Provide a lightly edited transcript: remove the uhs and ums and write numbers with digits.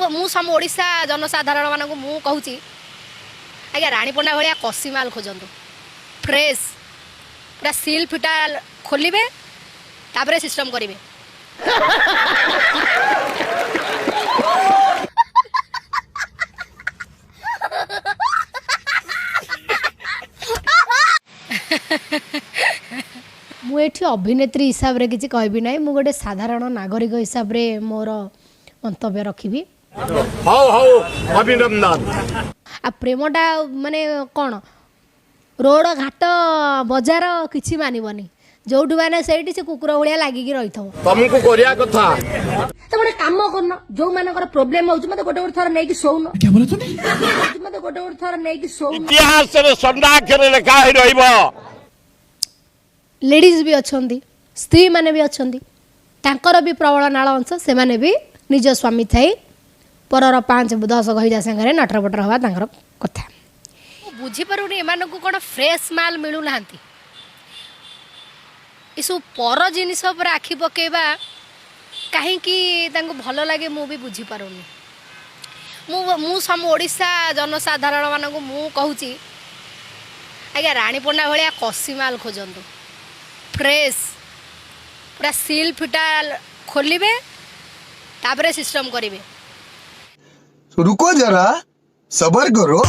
मु सम ओडिशा जनसाधारण मानक मु कहूची आज्ञा रानीपंडा भाया कसी माल खोजतु फ्रेश पूरा सिल फिटा खोलिबे तापरे सिस्टम करिवे। मुझे अभिनेत्री हिसाब रे किसी कहबी ना मु गोटे साधारण नागरिक हिसाब रे मोर मंतव्य रखी। आ प्रेमटा माने कौन रोड घाट बजार किसी मानवनी जो से कुकुर भाया लगिक रही तुमको करिया कथा तो गोटे काम करना जो मानकर प्रोब्लेम हो मते गोटे गोटे थर नहीं शोन क्या बोले तूने मते गोटे गोटे थर नहीं शोन इतिहास रे संडाक्षर लिखा ही रहइबो। लेडीज भी अच्छी स्त्री माने भी अच्छी तांकर भी प्रबल नाल अंश से माने भी निज स्वामी थाई परर 5-10 गहिला संगे नटरपटर हवा तांकर कथा बुझी पारुनी एमान को कोन फ्रेश माल मिलू नांती इसु पर जिनिस पर आखि पकेबा कहीं भल लगे मु भी बुझी पारुनी। मु सम ओडिशा जनसाधारण मानक मु कहूची आज्ञा रानीपंडा भाया कसी माल खोजतु फ्रेश पूरा सिल फिटा खोलिबे तापरे सिस्टम करिवे। रुको जरा सबर करो।